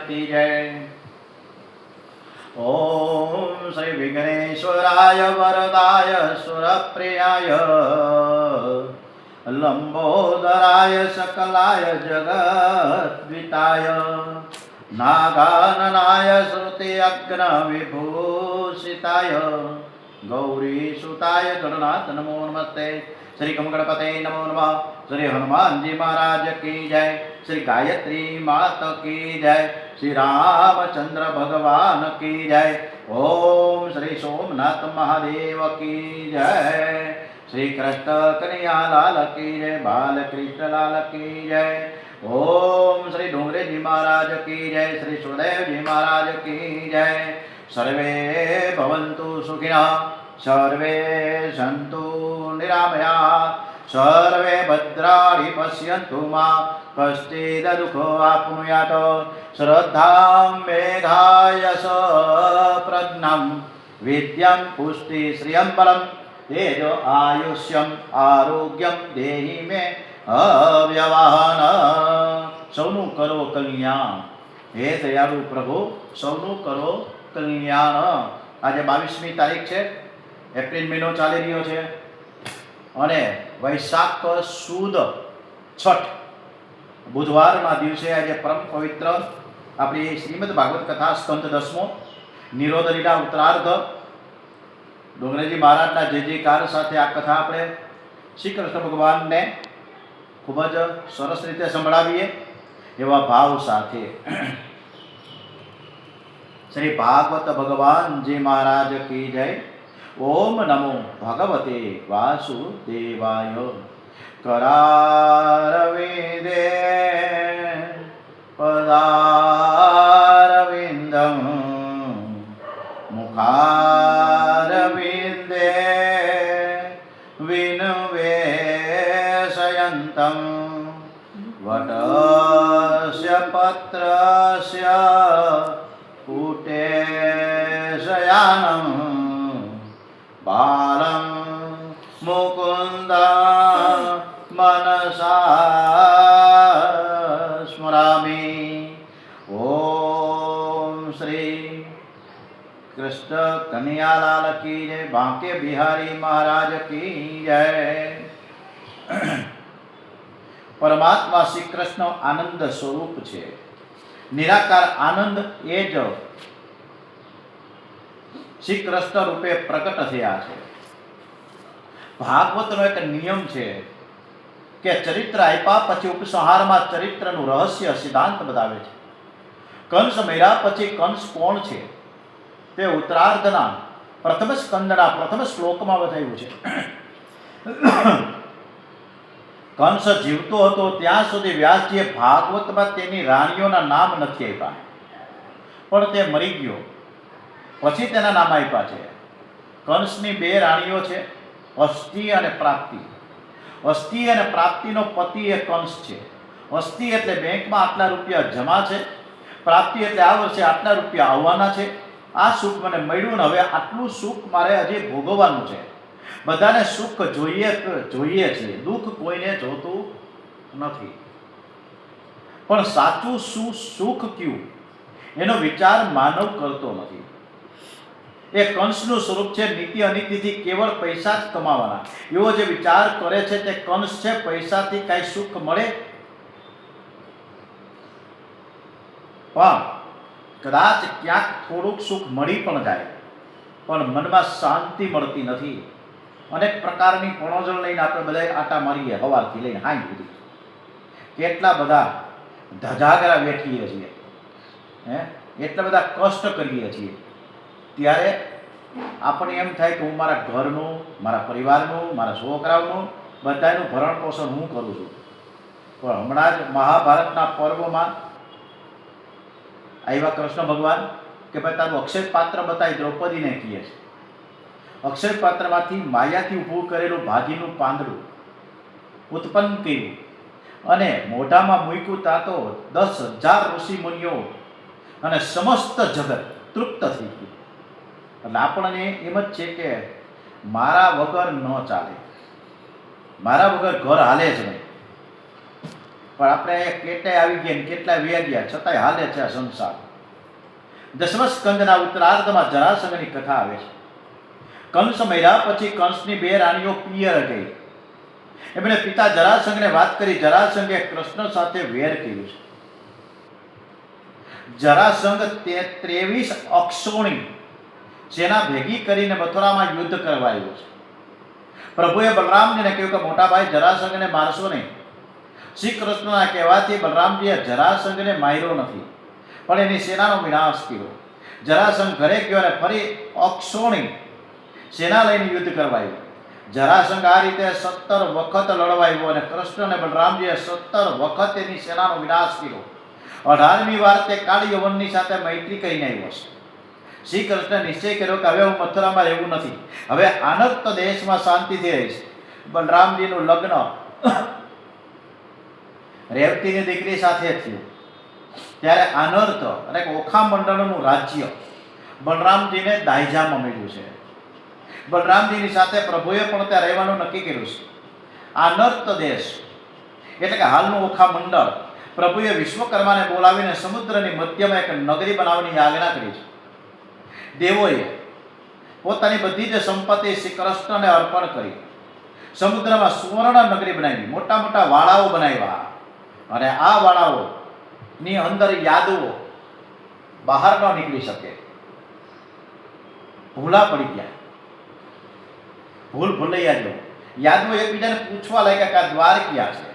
की जय। ओम श्री विघ्नेश्वराय वरदाय सुरप्रियाय लंबोदराय सकलाय जगद्विताय नागाननाय श्रुति अग्न विभूषिताय गौरीसुताय गणनाथ नमो नमस्ते। श्री गणपते नमो नमः। श्री हनुमान जी महाराज की जय। श्री गायत्री मात की जय। श्री रामचंद्र भगवान की जय। ओम श्री सोमनाथ महादेव की जय। श्री कृष्ण कन्हैया लाल की जय। बाल कृष्ण लाल की जय। ओम श्री डोंगरे जी महाराज की जय। श्री सुखदेव जी महाराज की जय। सर्वे भवन्तु सुखिनः सर्वे सन्तु निरामयाः सर्वे भद्राणि पश्यन्तु मा कश्चित् दुःखम् आप्नुयात्। श्रद्धां मेधायश प्रज्ञां विद्यां पुष्टि श्रियं बलं तेजो आयुष्यम आरोग्यम देहि मे अव्यवहान। સૌનું કરો કલ્યાણ હે દયાળુ પ્રભુ, સૌનું કરો કલ્યાણ। આજે 22મી તારીખ છે, એપ્રિલ મહિનો ચાલી રહ્યો છે અને વૈશાખ સુદ છઠ બુધવારના દિવસે આજે પરમ પવિત્ર આપણી શ્રીમદ ભાગવત કથા સ્કંદ 10મો નિરોધ લીલા ઉત્તરાર્ધ ડોંગરેજી મહારાજના જય જયકાર સાથે આ કથા આપણે શ્રી કૃષ્ણ ભગવાનને ખૂબ જ સરસ રીતે સંભળાવીએ એવા ભાવ સાથે। श्री भागवत भगवान जी महाराज की जय। ओम नमो भगवते वासुदेवाय। करारविंदे पदारविंदं मुखारविंदे विनिवेशयन्तं वटस्य पत्रस्य कुटेशयानं बालं मुकुन्दं मनसा स्मरामि। ओम श्री कृष्ण कन्हैयालाल की जय। बांके बिहारी महाराज की जय। परमात्मा श्री कृष्ण आनंद स्वरूप है। निराकार आनंद ए ज श्री कृष्ण रूपे प्रकट थया छे। भागवतनो एक नियम है कि चरित्र आप्या पछी उपसंहार में चरित्रनु रहस्य सिद्धांत बतावे छे। कंस मर्या पछी कंस कोण छे ते उत्तरार्धना प्रथम स्कंदना प्रथम श्लोक में बताव्युं छे। कंस जीवतो हतो त्यां सुधी व्यासजीए भागवत में तेनी राणीओना नाम नथी आप्या, पण ते मरी गयो पछी तेना नाम आप्या छे। कंसनी बे राणीओ छे, अस्थि अने प्राप्ति। अस्थि अने प्राप्तिनो पति ए कंस छे। अस्थि एटले बेंकमां आटला रूपिया जमा छे, प्राप्ति एटले आ वर्षे आटला रूपिया आववाना छे। आ सुख मने मळ्युं ने हवे आटલું सुख मारे हजी भोगववानुं छे। बधाने सुख જોઈએ છે, दुख कोईने जोतुं નથી। पण साचुं सुख क्युं एनो विचार मानव करतो નથી। ए कंसનું स्वरूप છે। नीति अनीतिથી केवल पैसा ज कमावाना एवो जे विचार करे છે તે कंस છે। पैसाથી काई सुख મળે? पण कदाच क्यांक थोड़ुंक सुख मळी पण जाय, पण मनमा शांति मळती નથી। अनेक प्रकारनी पणोजळ लईने आपणे बधाय आटा मारीए हवारथी लईने हांज सुधी। કેટલા બધા ધજાગરા વેઠીએ છીએ, એટલા બધા કષ્ટ કરીએ છીએ, ત્યારે આપણને એમ થાય કે હું મારા ઘરનું, મારા પરિવારનું, મારા છોકરાઓનું બધાનું ભરણ પોષણ હું કરું છું। પણ હમણાં જ મહાભારતના પર્વમાં આવ્યા કૃષ્ણ ભગવાન કે ભાઈ તારું અક્ષય પાત્ર બતાવી દ્રૌપદીને કહે છે। अक्षय पात्र में मायाथी ऊभું करेલું ભાજીનું પાંદડું उत्पन्न કર્યું અને મોઢામાં મૂક્યું તા તો 10,000 ઋષિ મુનિઓ અને સમસ્ત જગત તૃપ્ત થઈ ગયું। એટલે આપણને એમ જ છે કે મારા વગર ન ચાલે, મારા વગર ઘર હાલે જ નહીં। પણ આપણે અહીંયા કેટલાય આવી ગયા ને કેટલાય વ્યા ગયા, છતાંય હાલે છે આ સંસાર. 10મા સ્કંદના ઉત્તરાર્ધમાં જરાસંઘની કથા આવે છે. કંસ મર્યા પછી કંસની 2 રાણીઓ પિયર ગઈ. એમણે પિતા જરાસંઘને વાત કરી. જરાસંઘે કૃષ્ણ સાથે વેર કર્યું છે. જરાસંઘ 23 અક્ષોણી સેના ભેગી કરીને મથુરામાં યુદ્ધ કરવા આવ્યો છે. પ્રભુએ બલરામજીને કહ્યું કે મોટા ભાઈ જરાસંઘને મારશો નહીં. શ્રી કૃષ્ણના કહેવાથી બલરામજીએ જરાસંઘને માર્યો નથી, પણ એની સેનાનો વિનાશ કર્યો. જરાસંઘ ઘરે ગયો અને ફરી અક્ષોણી સેના લઈને યુદ્ધ કરવા આવ્યો. જરાસંઘ આ રીતે 17 વખત લડવા આવ્યો અને કૃષ્ણ અને બલરામજીએ 17 વખત એની સેનાનો વિનાશ કર્યો. 18મી વાર તે કાળ યવનની સાથે મૈત્રી કરીને આવ્યો છે. શ્રી કૃષ્ણે નિશ્ચય કર્યો કે હવે હું મથુરામાં રહેવું નથી, હવે આનર્ત દેશમાં શાંતિથી રહીશ. બલરામજીનું લગ્ન રેવતીની દીકરી સાથે થયું. ત્યારે આનર્ત અને ઓખા મંડળનું રાજ્ય બલરામજીને દાયજામાં મળ્યું છે. બલરામજીની સાથે પ્રભુએ પણ ત્યાં રહેવાનું નક્કી કર્યું છે. આનર્ત દેશ એટલે કે હાલનું ઓખા મંડળ પ્રભુએ વિશ્વકર્માને બોલાવીને સમુદ્રની મધ્યમાં એક નગરી બનાવવાની આજ્ઞા કરી છે. દેવોએ પોતાની બધી જ સંપત્તિ શ્રી કૃષ્ણને અર્પણ કરી સમુદ્રમાં સુવર્ણ નગરી બનાવી, મોટા મોટા વાડાઓ બનાવ્યા અને આ વાડાઓની અંદર યાદવો બહાર ન નીકળી શકે. ભૂલા પડી ગયા, ભૂલૈયા જો યાદવો એકબીજાને પૂછવા લાગ્યા કે આ દ્વાર ક્યાં છે,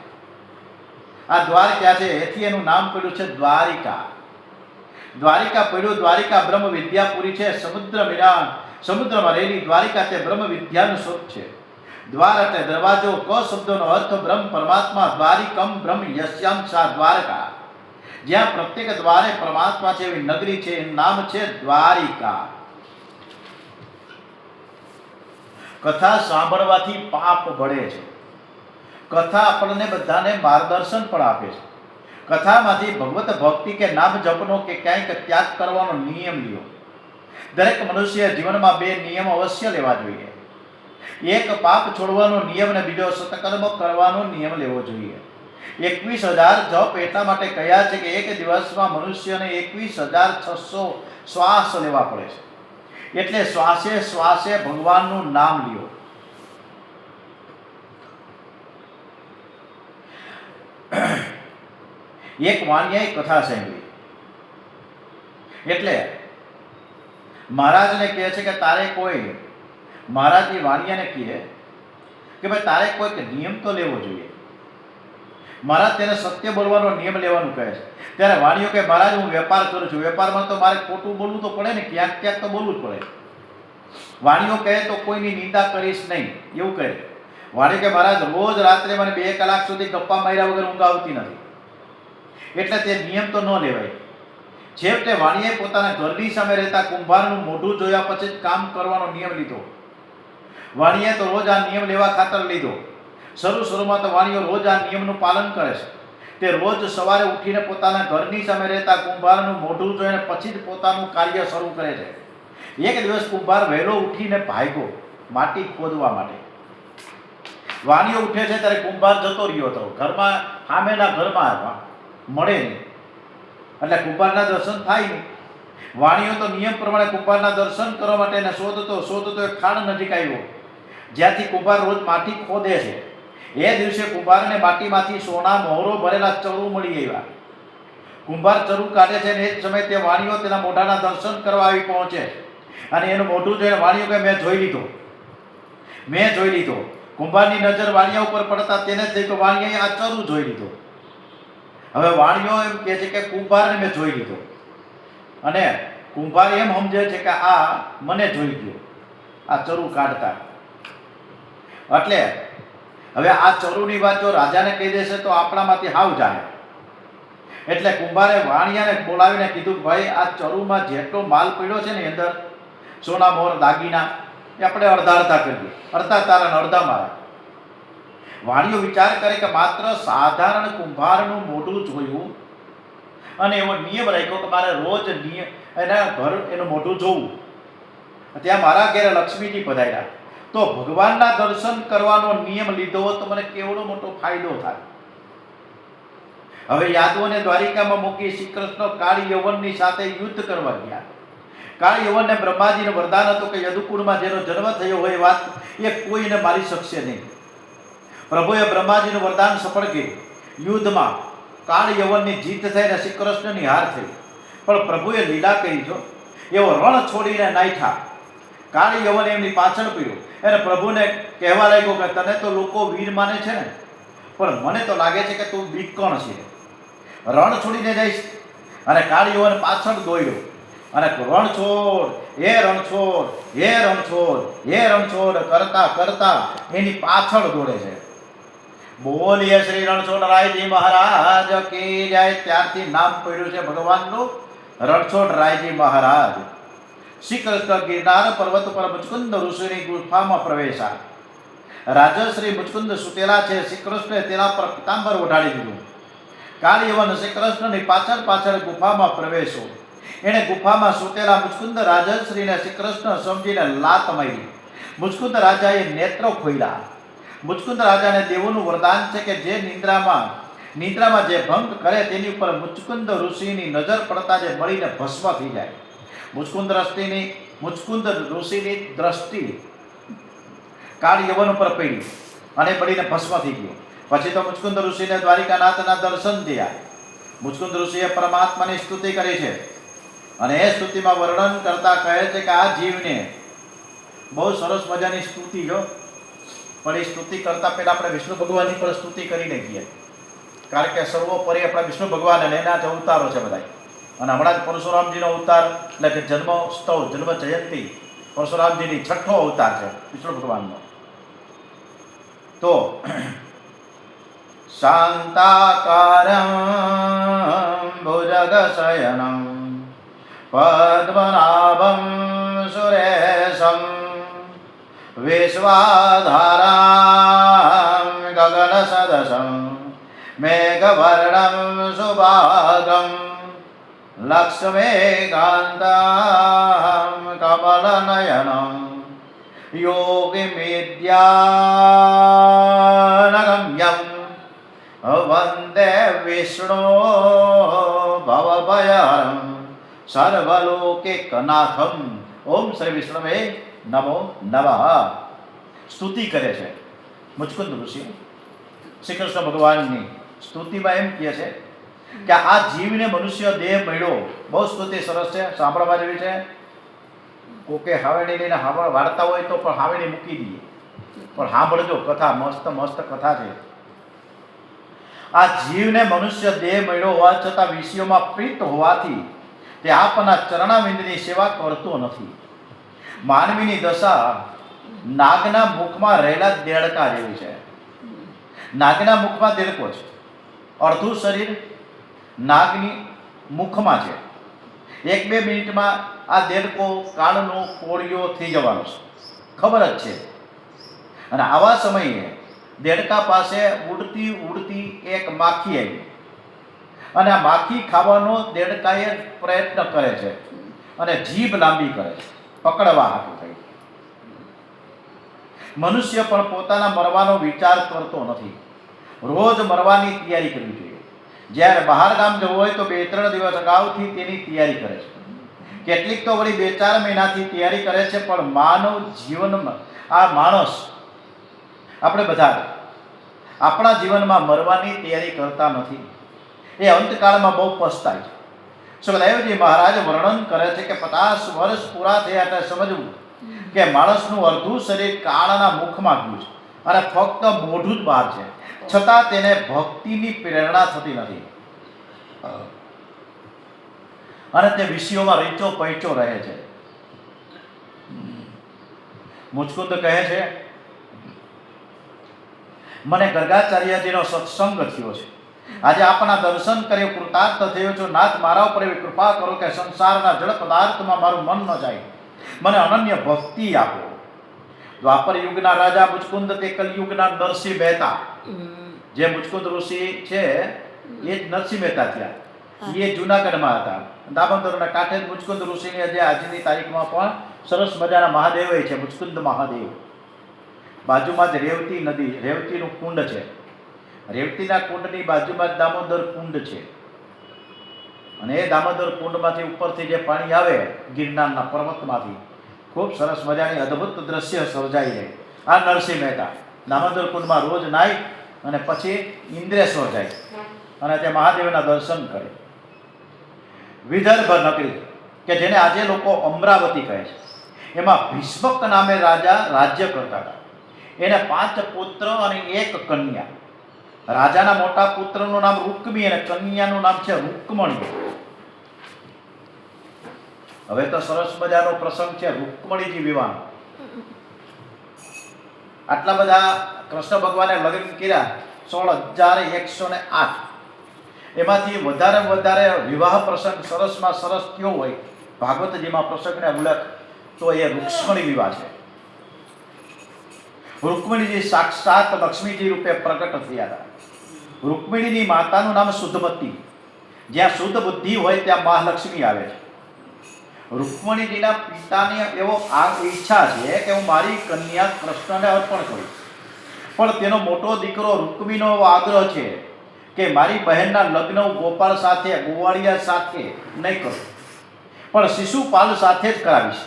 આ દ્વાર ક્યાં છે. એથી એનું નામ પડ્યું છે દ્વારિકા. દ્વારિકા પડ્યું. દ્વારિકા બ્રહ્મ વિદ્યાપુરી છે. સમુદ્રમાં રહેલી દ્વારિકા તે બ્રહ્મ વિદ્યાનું સ્વરૂપ છે. દ્વાર એટલે દરવાજો. ક શબ્દનો અર્થ બ્રહ્મ પરમાત્મા. દ્વારિકમ બ્રહ્મ યસ્યામ સા દ્વારકા. જ્યાં પ્રત્યેક દ્વારે પરમાત્મા છે એવી નગરી છે, એનું નામ છે દ્વારિકા. કથા સાંભળવાથી પાપ ભળે છે. કથા આપણને બધાને માર્ગદર્શન પણ આપે છે. કથામાંથી ભગવત ભક્તિ કે નામ જપનો કે ક્યાંક ત્યાગ કરવાનો નિયમ લ્યો. દરેક મનુષ્ય જીવનમાં 2 નિયમ અવશ્ય લેવા જોઈએ. એક પાપ છોડવાનો નિયમ અને બીજો સત્કર્મ કરવાનો નિયમ લેવો જોઈએ. 21,000 જપ એટલા માટે કહ્યા છે કે એક દિવસમાં મનુષ્યને 21,600 શ્વાસ લેવા પડે છે. એટલે શ્વાસે શ્વાસે ભગવાનનું નામ લ્યો. એક વાણિયાએ કથા સાંભળી એટલે મહારાજને કહે છે કે તારે કોઈ, મહારાજની વાણિયાને કહે કે ભાઈ તારે કોઈક નિયમ તો લેવો જોઈએ. મહારાજ તેને સત્ય બોલવાનો નિયમ લેવાનું કહે છે. ત્યારે વાણિયો કે મહારાજ હું વેપાર કરું છું, વેપારમાં તો મારે ખોટું બોલવું તો પડે ને, ક્યાંક ક્યાંક તો બોલવું જ પડે. વાણિયો કહે તો કોઈની નિંદા કરીશ નહીં એવું કહે. વાણિયો કે મહારાજ રોજ રાત્રે મને 2 કલાક સુધી ગપ્પા માર્યા વગર ઊંઘ આવતી નથી, એટલે તે નિયમ તો ન લેવાય. છેવટે વાણિયાએ પોતાના ઘરની સામે રહેતા કુંભારનું મોઢું જોયા પછી જ કામ કરવાનો નિયમ લીધો. વાણિયાએ તો રોજ આ નિયમ લેવા ખાતર લીધો. શરૂમાં તો વાણિયો રોજ આ નિયમનું પાલન કરે છે. તે રોજ સવારે ઉઠીને પોતાના ઘરની સામે રહેતા કુંભારનું મોઢું જોઈને પછી જ પોતાનું કાર્ય શરૂ કરે છે. એક દિવસ કુંભાર વહેલો ઉઠીને ભાગ્યો માટી ખોદવા માટે. વાણિયો ઉઠે છે ત્યારે કુંભાર જતો રહ્યો હતો. ઘરમાં સામેના ઘરમાં મળે નહીં એટલે કુંભારના દર્શન થાય નહીં. વાણિયો તો નિયમ પ્રમાણે કુંભારના દર્શન કરવા માટે એને શોધતો એક ખાડ નજીક આવ્યો જ્યાંથી કુંભાર રોજ માટી ખોદે છે. એ દિવસે કુંભારને માટીમાંથી સોના મોહરો ભરેલા ચરુ મળી આવ્યા. કુંભાર ચરુ કાઢે છે અને એ જ સમયે તે વાણિયો તેના મોઢાના દર્શન કરવા આવી પહોંચે અને એનું મોઢું જોઈને વાણિયો કે મેં જોઈ લીધો. કુંભારની નજર વાણિયા ઉપર પડતા તેને જ થઈ કે વાણિયાએ આ ચરુ જોઈ લીધો. હવે વાણિયો એમ કહે છે કે કુંભારને મેં જોઈ લીધો અને કુંભાર એમ સમજે છે કે આ મને જોઈ ગયો આ ચરુ કાઢતા. એટલે હવે આ ચરુની વાત જો રાજાને કહી દેશે તો આપણામાંથી હાવ જાય. એટલે કુંભારે વાણિયાને બોલાવીને કીધું ભાઈ આ ચરુમાં જેટલો માલ પડ્યો છે ને અંદર સોના મોર દાગીના એ આપણે અડધા કરીએ, અડધા તારા ને અડધા મારા. વાણિયો વિચાર કરે કે માત્ર સાધારણ કુંભારનું મોઢું જોયું અને એવો નિયમ રાખ્યો કે મારે રોજ એના ઘર એનું મોઢું જોવું. ત્યાં મારા ઘેરે લક્ષ્મીજી પધાર્યા તો ભગવાનના દર્શન કરવાનો નિયમ લીધો તો મને કેવડો મોટો ફાયદો થાય. હવે યાદવોને દ્વારિકામાં મૂકી શ્રી કૃષ્ણ કાળ યવનની સાથે યુદ્ધ કરવા ગયા. કાળ યવનને બ્રહ્માજીનું વરદાન હતું કે યદુકુળમાં જેનો જન્મ થયો હોય વાત એ કોઈને મારી શકશે નહીં. પ્રભુએ બ્રહ્માજીનું વરદાન સફળ કર્યું. યુદ્ધમાં કાળ યવનની જીત થઈ અને શ્રી કૃષ્ણની હાર થઈ. પણ પ્રભુએ લીલા કરી જો એવો રણ છોડીને નાઠા. કાળ યવન એમની પાછળ પડ્યો અને પ્રભુને કહેવા લાગ્યો કે તને તો લોકો વીર માને છે ને, પણ મને તો લાગે છે કે તું બીકણ છે. રણ છોડીને જઈશ. અને કાળ યવન પાછળ દોડ્યો અને રણછોડ હે રણછોડ હે રણછોડ હે રણછોડ કરતા કરતા એની પાછળ દોડે છે. બોલીએ શ્રી રણછોડરાયજી મહારાજ કી જય. ત્યારથી નામ પડ્યું છે ભગવાનનું રણછોડરાયજી મહારાજ. શ્રી કૃષ્ણ ગિરનાર પર્વત પર મુચકુંદ ઋષિની ગુફામાં પ્રવેશા. રાજશ્રી મુચકુંદ સુતેલા છે. શ્રી કૃષ્ણે તેના પર પિતાંબર ઓઢાડી દીધું. કાળ યવન શ્રી કૃષ્ણની પાછળ પાછળ ગુફામાં પ્રવેશો. એણે ગુફામાં સુતેલા મુચકુંદ રાજશ્રીને શ્રી કૃષ્ણ સમજીને લાત મારી. મુચકુંદ રાજાએ નેત્રો ખોલ્યા. મુચકુંદ રાજાને દેવોનું વરદાન છે કે જે નિદ્રામાં જે ભંગ કરે તેની ઉપર મુચકુંદ ઋષિની નજર પડતા જે મળીને ભસ્મ થઈ જાય. મુચકુંદ ઋષિની દ્રષ્ટિ કાળ યવન ઉપર પડી અને પડીને ભસ્મ થઈ ગયો. પછી તો મુચકુંદ ઋષિને દ્વારિકાનાથના દર્શન થયા. મુચકુંદ ઋષિએ પરમાત્માની સ્તુતિ કરી છે અને એ સ્તુતિમાં વર્ણન કરતા કહે છે કે આ જીવને બહુ સરસ મજાની સ્તુતિ જો, પણ એ સ્તુતિ કરતા પહેલા આપણે વિષ્ણુ ભગવાનની પણ સ્તુતિ કરીને કહીએ, કારણ કે સર્વોપરી આપણા વિષ્ણુ ભગવાન અને એના જ અવતારો છે બધા. અને હમણાં જ પરશુરામજીનો અવતાર એટલે કે જન્મોત્સવ જન્મ જયંતિ પરશુરામજીની 6ઠ્ઠો અવતાર છે વિષ્ણુ ભગવાનનો. તો શાંતાકારં ભુજગશયનં પદ્મનાભં સુરેશં વિશ્વાધારાં ગગનસદશં મેઘવર્ણં સુભાગં લક્ષ્મીકાન્तं કમલનયनं યોગિમિદ્યાનગમ્યં વંદે વિષ્ણુ ભવભયહરં સર્વલોકૈકનાથં. ઓમ શ્રી વિષ્ણવે નમો નમઃ. સ્તુતિ કરે છે મુચકુંદ ઋષિ શ્રી કૃષ્ણ ભગવાનની સ્તુતિમાં. એમ કહે છે કે આ જીવને મનુષ્ય દેહ મળ્યો. બહુ સ્તુતિ સરસ છે, સાંભળવા જેવી છે. કોકે હાવેડી લઈને વાર્તા હોય તો પણ હાવેડી મૂકી દઈએ, પણ સાંભળજો કથા, મસ્ત મસ્ત કથા છે. આ જીવને મનુષ્ય દેહ મળ્યો હોવા છતાં વિષયોમાં પ્રીત હોવાથી તે આપના ચરણાવિંદની સેવા કરતો નથી. માનવીની દશા નાગના મુખમાં રહેલા દેડકા જેવી છે. નાગના મુખમાં દેડકો છે, અડધું શરીર નાગની મુખમાં છે. 1-2 મિનિટમાં આ દેડકો કાળનો કોળિયો થઈ જવાનો છે, ખબર જ છે. અને આવા સમયે દેડકા પાસે ઉડતી ઉડતી એક માખી આવી અને આ માખી ખાવાનો દેડકાએ પ્રયત્ન કરે છે અને જીભ લાંબી કરે છે પકડવા હાટું થઈ. મનુષ્ય પણ પોતાના મરવાનો વિચાર કરતો નથી. રોજ મરવાની તૈયારી કરવી જોઈએ. જ્યારે બહાર ગામ જવું હોય તો 2-3 દિવસ અગાઉથી તેની તૈયારી કરે છે. કેટલીક તો વળી 2-4 મહિનાથી તૈયારી કરે છે. પણ માનવ જીવનમાં આ માણસ આપણે બધા આપણા જીવનમાં મરવાની તૈયારી કરતા નથી. એ અંતકાળમાં બહુ પસ્તાય છે. સુખદેવજી મહારાજ વર્ણન કરે છે કે 50 વર્ષ પૂરા થયા એટલે સમજવું કે માણસનું અડધું શરીર કાળના મુખમાં ગયું છે અને ફક્ત મોઢું જ બહાર છે, છતાં તેને ભક્તિની પ્રેરણા થતી નથી અને તે વિષયોમાં રીચો પૈચો રહે છે. મુચકુંદ કહે છે, મને ગર્ગાચાર્યજીનો સત્સંગ થયો છે. આજે આપના દર્શન કરી કૃતાર્થ થયો છું. નાથ, મારા ઉપર એવી કૃપા કરો કે સંસારના જળ પદાર્થમાં મારું મન ન જાય. મને અનન્ય ભક્તિ આપો. દ્વાપર યુગના રાજા મુચકુંદ તે કલયુગના નરસિંહ મહેતા, જે મુચકુંદ ઋષિ છે એ જ નરસિંહ મહેતા થયા. એ જુનાગઢમાં હતા. દામોદરના કાંઠે જ મુચકુંદ ઋષિની આજે આજની તારીખમાં પણ સરસ મજાના મહાદેવ છે, મુચકુંદ મહાદેવ. બાજુમાં જ રેવતી નદી, રેવતીનું કુંડ છે. રેવતીના કુંડની બાજુમાં જ દામોદર કુંડ છે અને એ દામોદર કુંડમાંથી ઉપરથી જે પાણી આવે ગિરનારના પર્વતમાંથી ખૂબ સરસ મજાની અદ્ભુત દ્રશ્ય સર્જાઈ જાય. આ નરસિંહ મહેતા દામોદર કુંડમાં રોજ નાહી અને પછી ઇન્દ્રેશ્વર જાય અને તે મહાદેવના દર્શન કરે. વિદર્ભ નગરી કે જેને આજે લોકો અમરાવતી કહે છે, એમાં ભીષ્મક નામે રાજા રાજ્ય કરતા હતા. એને 5 પુત્ર અને 1 કન્યા. રાજાના મોટા પુત્રનું નામ રૂક્મી અને કન્યાનું નામ છે રૂકમણી. હવે તો સરસ મજાનો પ્રસંગ છે રૂકમણીજી વિવાહ. આટલા બધા કૃષ્ણ ભગવાને લગ્ન કર્યા 16,108. એમાંથી વધારે વિવાહ પ્રસંગ સરસમાં સરસ કયો હોય ભાગવતજીમાં પ્રસંગને ઉલ્લેખ તો એ રૂક્ષ્મણી વિવાહ છે. રૂકમણીજી સાક્ષાત લક્ષ્મીજી રૂપે પ્રગટ થયા હતા. રૂકમણીની માતાનું નામ શુદ્ધમતી. જ્યાં શુદ્ધ બુદ્ધિ હોય ત્યાં મહાલક્ષ્મી આવે છે. રૂકમણીજીના પિતાની એવો આ ઈચ્છા છે કે હું મારી કન્યા કૃષ્ણને અર્પણ કરું, પણ તેનો મોટો દીકરો રૂકમીનો એવો આગ્રહ છે કે મારી બહેનના લગ્ન હું ગોપાળ સાથે ગોવાળિયા સાથે નહીં કરું, પણ શિશુપાલ સાથે જ કરાવીશ.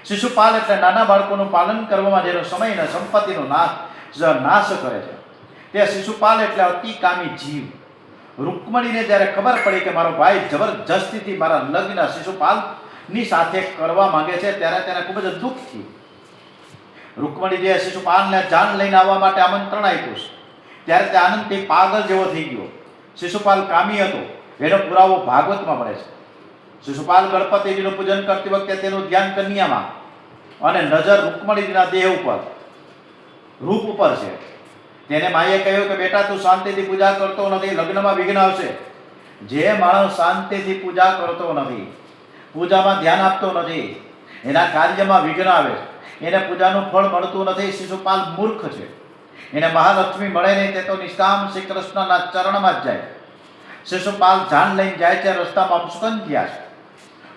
શિશુપાલ એટલે નાના બાળકોનું પાલન કરવામાં જેનો સમય અને સંપત્તિનો નાશ કરે છે તે શિશુપાલ એટલે અતિકામી જીવ. રૂકમણીને જ્યારે ખબર પડી કે મારો ભાઈ જબરજસ્તીથી મારા લગ્ન શિશુપાલની સાથે કરવા માંગે છે ત્યારે તેને ખૂબ જ દુઃખ થયું. રૂકમણીજીએ શિશુપાલને જાન લઈને આવવા માટે આમંત્રણ આપ્યું ત્યારે તે આનંદથી પાગલ જેવો થઈ ગયો. શિશુપાલ કામી હતો એનો પુરાવો ભાગવતમાં મળે છે. શિશુપાલ ગણપતિજીનું પૂજન કરતી વખતે તેનું ધ્યાન કન્યામાં અને નજર રૂકમણીજીના દેહ ઉપર રૂપ ઉપર છે. તેને માએ કહ્યું કે બેટા તું શાંતિથી પૂજા કરતો નથી, લગ્નમાં વિઘ્ન આવશે. જે માણસ શાંતિથી પૂજા કરતો નથી, પૂજામાં ધ્યાન આપતો નથી, એના કાર્યમાં વિઘ્ન આવે છે, એને પૂજાનું ફળ મળતું નથી. શિશુપાલ મૂર્ખ છે, એને મહાલક્ષ્મી મળે નહીં. તે તો નિષ્કામ શ્રી કૃષ્ણના ચરણમાં જ જાય. શિશુપાલ જાન લઈને જાય છે, રસ્તામાં અપશુકન થયા છે.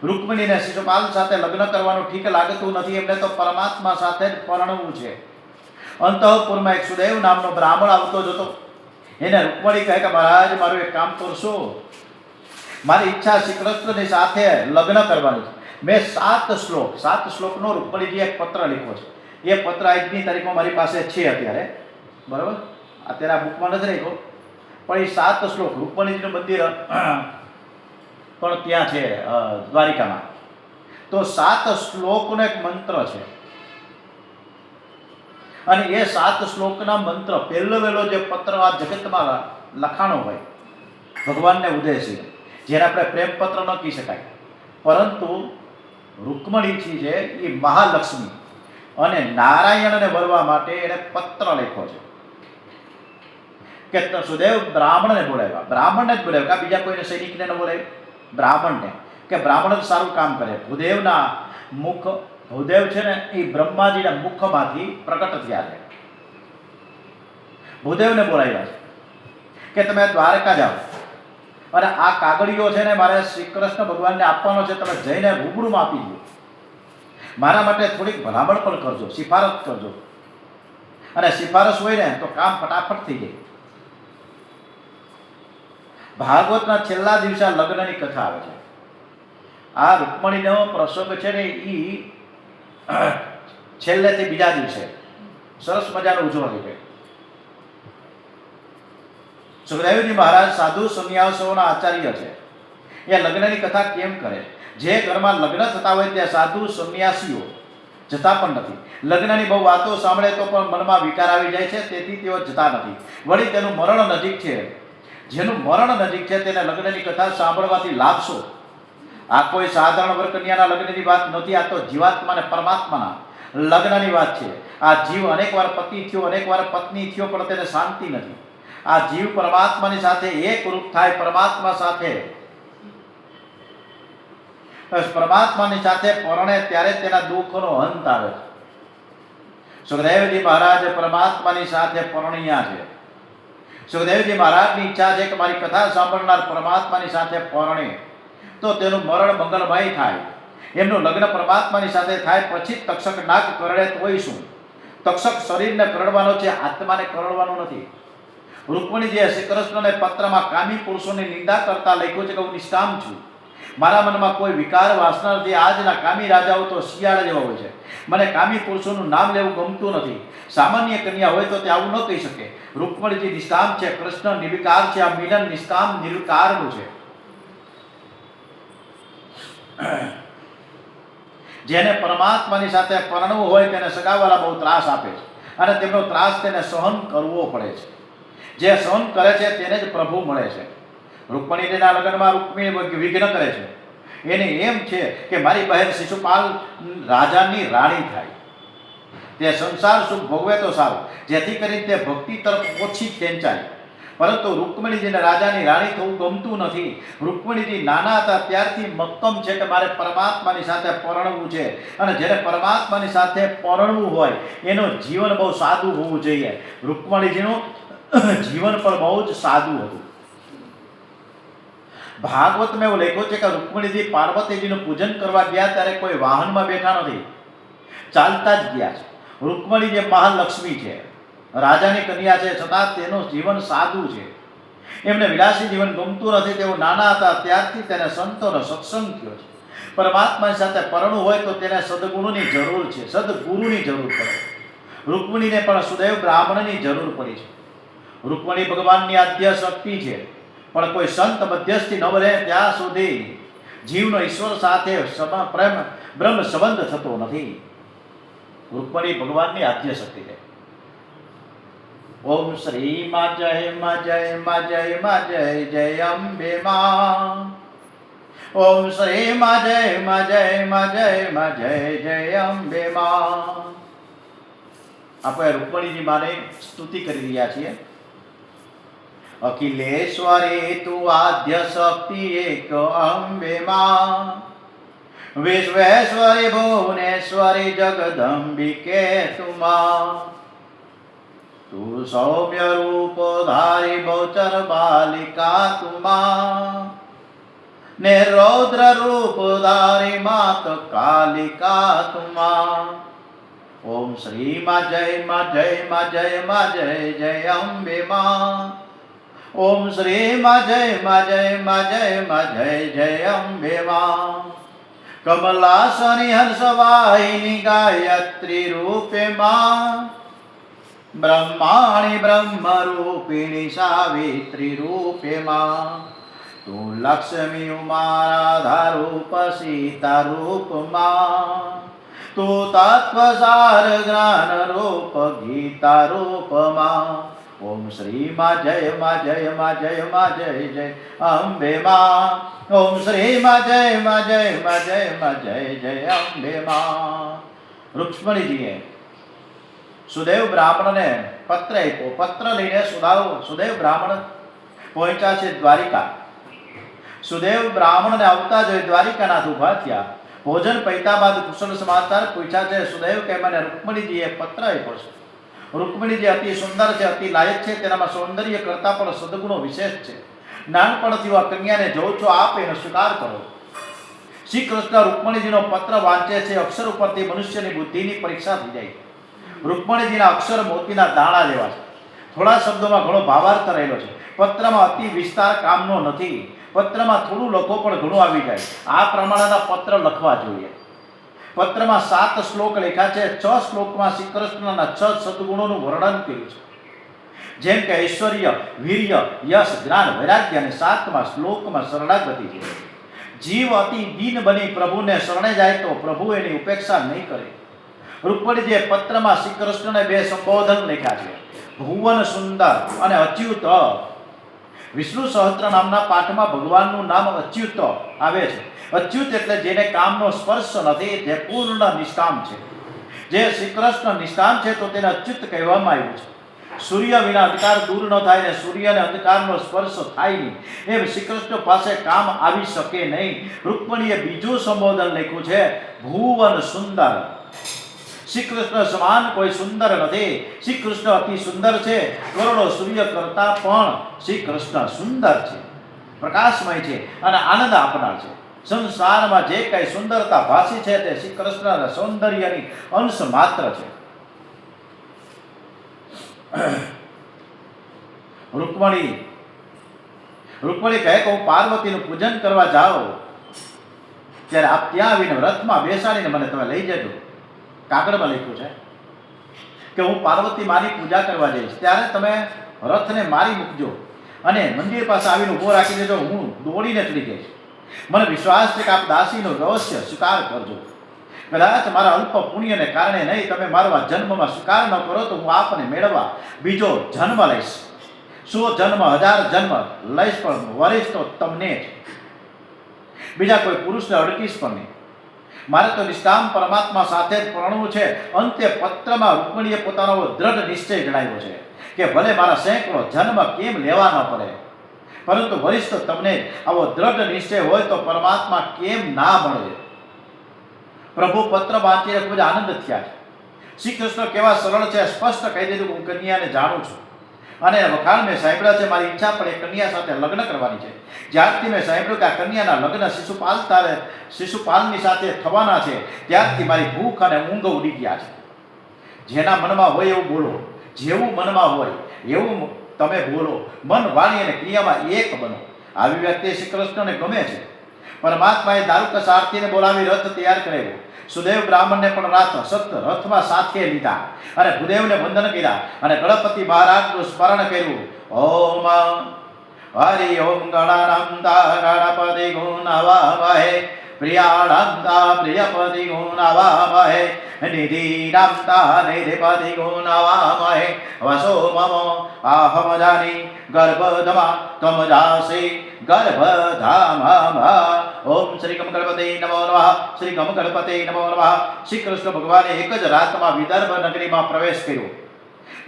રૂકમણીને શિશુપાલ સાથે લગ્ન કરવાનું ઠીક લાગતું નથી, એમને તો પરમાત્મા સાથે જ પરણવું છે. અંતઃપુરમાં એક સુદેવ નામનો બ્રાહ્મણ આવતો જતો. એને રૂકમણી કહે કે મહારાજ મારું એક કામ કરશો, મારી ઈચ્છા શ્રી કૃષ્ણની સાથે લગ્ન કરવાની છે. મેં 7 શ્લોકનો રૂકમણીજી એક પત્ર લખ્યો છે. એ પત્ર આજની તારીખમાં મારી પાસે છે અત્યારે, બરાબર, અત્યારે આ બુકમાં નથી રાખ્યો, પણ એ 7 શ્લોક રૂકમણીજીનું મંદિર પણ ત્યાં છે દ્વારિકામાં. તો 7 શ્લોકનો એક મંત્ર છે અને એ 7 શ્લોકના મંત્ર પહેલો જે પત્ર આ જગતમાં લખાણો હોય ભગવાનને ઉદ્દેશી, જેને આપણે પ્રેમ પત્ર ન કહી શકાય, પરંતુ રૂકમણીજી છે એ મહાલક્ષ્મી અને નારાયણને વરવા માટે એને પત્ર લખ્યો છે કે સુદેવ બ્રાહ્મણને બોલાવ્યા. બ્રાહ્મણને જ બોલાવ્યા, બીજા કોઈને સૈનિકને ન બોલાવ્યા, બ્રાહ્મણને, કે બ્રાહ્મણ જ સારું કામ કરે. ભૂદેવ છે ને એ બ્રહ્માજીના મુખમાંથી પ્રકટ થયા છે. ભૂદેવને બોલાવ્યા છે કે તમે દ્વારકા જાઓ અને આ કાગળિયો છે ને મારે શ્રી કૃષ્ણ ભગવાનને આપવાનો છે, તમે જઈને રૂબરૂમાં આપી દો. મારા માટે થોડીક ભલામણ પણ કરજો, સિફારસ કરજો. અને સિફારસ હોય ને તો કામ ફટાફટ થઈ જાય. ભાગવતના છેલ્લા દિવસે લગ્નની કથા આવે છે. આ રૂકમણીનો પ્રસંગ છે ને એ છેલ્લેથી બીજા દિવસે સરસ મજાનો ઉજવણી છે. સુખદેવજી મહારાજ સાધુ સંન્યાસીઓના આચાર્ય છે. એ લગ્નની કથા કેમ કરે? જે ઘરમાં લગ્ન થતા હોય ત્યાં સાધુ સંન્યાસીઓ જતા પણ નથી. લગ્નની બહુ વાતો સાંભળે તો પણ મનમાં વિકાર આવી જાય છે, તેથી તેઓ જતા નથી. વળી તેનું મરણ નજીક છે. જેનું મરણ નજીક છે તેને લગ્નની કથા સાંભળવાથી લાભ શું? આ કોઈ સાધારણ વર્ગકન્યાના લગ્નની વાત નથી, આ તો જીવાત્મા અને પરમાત્માના લગ્નની વાત છે. આ જીવ અનેકવાર પતિ થયો, અનેકવાર પત્ની થયો, પણ તેને શાંતિ નથી. આ જીવ પરમાત્માની સાથે એક રૂપ થાય, પરમાત્માની સાથે પરણે ત્યારે તેના દુઃખનો અંત આવે છે. સુખદેવજી મહારાજ પરમાત્માની સાથે પરણ્યા છે. સુખદેવજી મહારાજની ઈચ્છા છે કે મારી કથા સાંભળનાર પરમાત્માની સાથે પરણે તો તેનું મરણ મંગલમય થાય, એમનું લગ્ન પરમાત્માની સાથે થાય. પછી તક્ષક નાગ કરડે તોય શું? તક્ષક શરીરને કરડવાનો છે, આત્માને કરડવાનો નથી. રૂકમણીજીએ શ્રી કૃષ્ણને પત્રમાં કામી પુરુષોની નિંદા કરતા લખ્યું છે કે હું નિષ્કામ છું, મારા મનમાં કોઈ વિકાર વાસના નથી, આજના કામી રાજાઓ તો શિયાળા જેવા હોય છે, મને કામી પુરુષોનું નામ લેવું ગમતું નથી, સામાન્ય કન્યા હોય તો તે આવું ન કહી શકે. રૂકમણીજી નિષ્કામ છે, કૃષ્ણ નિર્વિકાર છે, આ મિલન નિષ્કામ નિર્વિકારનું છે. જેને પરમાત્માની સાથે પરણવું હોય તેને સગાવાલા બહુ ત્રાસ આપે છે અને તેમનો ત્રાસ તેને સહન કરવો પડે છે. જે સહન કરે છે તેને જ પ્રભુ મળે છે. રૂકમણીજીના લગ્નમાં રૂકમિણી વિઘ્ન કરે છે. એને એમ છે કે મારી બહેન શિશુપાલ રાજાની રાણી થાય, તે સંસાર સુખ ભોગવે તો સારું, જેથી કરીને તે ભક્તિ તરફ ઓછી ખેંચાય. પરંતુ રૂકમણીજીને રાજાની રાણી થવું ગમતું નથી. રૂકમણીજી નાના હતા ત્યારથી મક્કમ છે કે મારે પરમાત્માની સાથે પરણવું છે, અને જેને પરમાત્માની સાથે પરણવું હોય એનું જીવન બહુ સાદું હોવું જોઈએ. રૂકમણીજીનું જીવન પણ બહુ જ સાદું હતું. ભાગવતમાં એવું લખ્યું છે કે રૂકમણીજી પાર્વતીજીનું પૂજન કરવા ગયા ત્યારે કોઈ વાહનમાં બેઠા નથી, ચાલતા જ ગયા છે. રૂકમણી જે મહાલક્ષ્મી છે, રાજાની કન્યા છે, છતાં તેનું જીવન સાદું છે. એમને વિલાસી જીવન ગમતું નથી. તેઓ નાના હતા ત્યારથી તેને સંતોનો સત્સંગ થયો છે. પરમાત્માની સાથે પરણવું હોય તો તેને સદગુણોની જરૂર છે, સદગુરુની જરૂર પડે. રૂકમણીને પણ સુદેવ બ્રાહ્મણની જરૂર પડી છે. રૂકમણી ભગવાનની આદ્ય શક્તિ છે, પણ કોઈ સંત મધ્યસ્થી ન બને ત્યાં સુધી જીવનો ઈશ્વર સાથે પ્રેમ બ્રહ્મ સંબંધ થતો નથી. રૂકમણી ભગવાનની આદ્ય શક્તિ છે. ઓમ શ્રી માં જય માં જય માં જય માં જય જય અંબે માં. ઓમ શ્રી માં જય માં જય માં જય માં જય જય અંબે માં. આપણે રૂકમણીજી માને સ્તુતિ કરી રહ્યા છીએ. અખિલેશ્વરી તું આદ્ય શક્તિ એક અંબે માં, વિશ્વેશ્વરી ભુવનેશ્વરી જગદંબિકે તુમા. તું સૌમ્ય રૂપ ધારી બહુચર બાલિકા તુમા, ને રૌદ્ર રૂપ ધારી માત કાલિકા તુમા. ઓમ શ્રી માં જય માં જય માં જય માં જય જય અંબે માં. ઓમ શ્રી માં જય માં જય માં જય માં જય જય અંબે માં. કમલાસની હંસવાહિની ગાયત્રી રૂપે માં, બ્રહ્માણી બ્રહ્મ રૂપિણી સાવિત્રી રૂપે માં. તું લક્ષ્મી ઉમા રાધા રૂપ સીતા રૂપ માં. તું તત્વસાર જ્ઞાન રૂપ ગીતા રૂપ માં. ઓમ શ્રી માં જય માં જય માં જય માં જય જય અંબે માં. ઓમ શ્રી માં જય માં જય માં જય માં જય જય અંબે માં. રૂક્ષ્મણીજીએ સુદેવ બ્રાહ્મણને પત્ર આપ્યો. પત્ર લઈને સુદેવ બ્રાહ્મણ પહોંચ્યા છે દ્વારિકા. સુદેવ બ્રાહ્મણને આવતા જોઈ દ્વારિકાનાથ ઊભા થયા. ભોજન પૈતા બાદ કુશળ સમાચાર પૂછ્યા છે. સુદેવ કે મને રૂક્મણીજીએ પત્ર આપ્યો છે. રૂક્મણીજી અતિ સુંદર છે, અતિ લાયક છે, તેનામાં સૌંદર્ય કરતા પણ સદગુણો વિશેષ છે. નાનપણથી આ કન્યાને જોઉં છો, આપ એનો સ્વીકાર કરો. શ્રી કૃષ્ણ રૂક્મણીજીનો પત્ર વાંચે છે. અક્ષર ઉપરથી મનુષ્યની બુદ્ધિની પરીક્ષા થઈ જાય. રૂક્મણીજીના અક્ષર મોતીના દાણા જેવા છે. થોડા શબ્દોમાં ઘણો ભાવાર્થ રહેલો છે. પત્રમાં અતિ વિસ્તાર કામનો નથી. પત્રમાં થોડું લખો પણ ઘણું આવી જાય. આ પ્રમાણેના પત્ર લખવા જોઈએ. પત્રમાં 7 શ્લોક લખ્યા છે. 6 શ્લોકમાં શ્રી કૃષ્ણના 6 સદગુણોનું વર્ણન કર્યું છે, જેમ કે ઐશ્વર્ય, વીર્ય, યશ, જ્ઞાન, વૈરાગ્ય. અને 7મા શ્લોકમાં શરણાગતિ છે. જીવ અતિ દીન બની પ્રભુને શરણે જાય તો પ્રભુ એની ઉપેક્ષા નહીં કરે. રૂક્મણીજીએ પત્રમાં શ્રી કૃષ્ણને 2 સંબોધન લખ્યા છે, ભુવન સુંદર અને અચ્યુત. વિષ્ણુ સહસ્ત્ર નામના પાઠમાં ભગવાનનું નામ અચ્યુત આવે છે. અચ્યુત એટલે જેને કામનો સ્પર્શ નથી, જે પૂર્ણ નિષ્કામ છે. જે શ્રી કૃષ્ણ નિષ્કામ છે તો તેને અચ્યુત કહેવામાં આવ્યું છે. સૂર્ય વિના અંધકાર દૂર ન થાય ને સૂર્યને અંધકારનો સ્પર્શ થાય નહીં, એમ શ્રી કૃષ્ણ પાસે કામ આવી શકે નહીં. રૂક્મણીએ બીજું સંબોધન લખ્યું છે, ભુવન સુંદર. શ્રી કૃષ્ણ સમાન કોઈ સુંદર નથી. શ્રી કૃષ્ણ અતિ સુંદર છે. કરોડો સૂર્ય કરતા પણ શ્રી કૃષ્ણ સુંદર છે, પ્રકાશમય છે અને આનંદ આપનાર છે. સંસારમાં જે કઈ સુંદરતા ભાસી છે તે શ્રી કૃષ્ણના સૌંદર્યની અંશ માત્ર છે. રૂકમણી કહે કે હું પાર્વતીનું પૂજન કરવા જાઉં ત્યારે આપ ત્યાં આવીને રથમાં બેસાડીને મને તમે લઈ જજો. કાગળમાં લખ્યું છે કે હું પાર્વતી માની પૂજા કરવા જઈશ, ત્યારે તમે રથને મારી મૂકજો અને મંદિર પાસે આવીને ઊભો રાખી દેજો. હું દોડીને ચડી જઈશ. મને વિશ્વાસ છે કે આપ દાસીનું રહસ્ય સ્વીકાર કરજો. કદાચ મારા અલ્પ પુણ્યને કારણે નહીં, તમે મારો આ જન્મમાં સ્વીકાર ન કરો તો હું આપને મેળવવા બીજો જન્મ લઈશ. 100 જન્મ 1000 જન્મ લઈશ, પણ વરીશ તો તમને જ, બીજા કોઈ પુરુષને અડકીશ પણ નહીં. મારે તો નિષ્કામ પરમાત્મા સાથે જ પરણવું છે. અંતે પત્રમાં રૂકમણીએ પોતાનો દ્રઢ નિશ્ચય જણાવ્યો છે કે ભલે મારા સેંકડો જન્મ કેમ લેવા ન પડે, પરંતુ વરીશ તો તમને. આવો દ્રઢ નિશ્ચય હોય તો પરમાત્મા કેમ ના મળે. પ્રભુ પત્ર વાંચીને ખૂબ જ આનંદ થયા છે. શ્રી કૃષ્ણ કેવા સરળ છે, સ્પષ્ટ કહી દીધું હું કન્યાને જાણું છું અને વખાણ મેં સાંભળ્યા છે. મારી ઈચ્છા પણ એ કન્યા સાથે લગ્ન કરવાની છે. જ્યારથી મેં સાંભળ્યું કે આ કન્યાના લગ્ન શિશુપાલની સાથે થવાના છે, ત્યારથી મારી ભૂખ અને ઊંઘ ઉડી ગયા છે. જેના મનમાં હોય એવું બોલો, જેવું મનમાં હોય એવું તમે બોલો. મન, વાણી અને ક્રિયામાં એક બનો. આવી વ્યક્તિ શ્રી કૃષ્ણને ગમે છે. પરમાત્માએ દારૂક સારથીને બોલાવી રથ તૈયાર કરેલો. સુદેવ બ્રાહ્મણને પણ રથમાં સાથે લીધા અને ભૂદેવને વંદન કર્યા અને ગણપતિ મહારાજનું સ્મરણ કર્યું. ઓમ હરિ ઓમ ગણાનંદા ગણપતિ ગુણવામહે, પ્રિયાનંદા પ્રિયપતિ ગુણવામહે, નિધિનંદા નિધિપતિ ગુણવામહે. વસો મમ આહમ જાની ગર્ભધમા તમ જાસી ગર્ભધામા. ઓમ શ્રી ગમ ગણપતિ નમો નમઃ. શ્રી ગમ ગણપતિ નમો નમઃ. શ્રી કૃષ્ણ ભગવાને એક જ રાતમાં વિદર્ભ નગરીમાં પ્રવેશ કર્યો.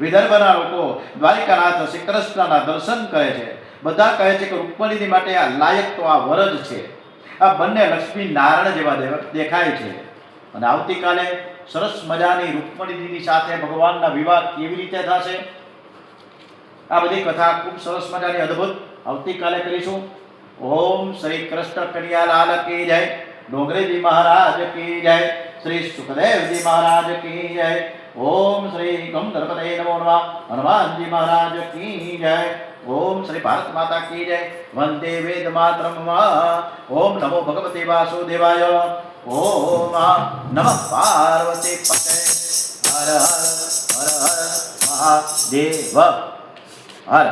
વિદર્ભના લોકો દ્વારિકાનાથ શ્રી કૃષ્ણના દર્શન કરે છે. બધા કહે છે કે રૂકમણીની માટે આ લાયક તો આ વર જ છે. આ બંને લક્ષ્મી નારાયણ જેવા દેખાય છે. અને આવતીકાલે સરસ મજાની રૂકમણીજીની સાથે ભગવાનના વિવાહ કેવી રીતે થશે, આ બધી કથા ખૂબ સરસ મજાની અદ્ભુત આવતીકાલે કરીશું. ઓમ શ્રી કૃષ્ણ કનૈયાલાલ કી જય. ડોંગરેજી મહારાજ કી જય. શ્રી સુખદેવજી મહારાજ કી જય. ઓમ શ્રી ગમ ગણપતે નમો નમઃ. હનુમાનજી મહારાજ કી જય. ઓમ શ્રી ભારત માતા કી જય. વંદે વેદ માતરમ. ઓમ નમો ભગવતે વાસુદેવાય. ઓમ નમઃ પાર્વતી પતે. હર હર હર હર મહાદેવ. હર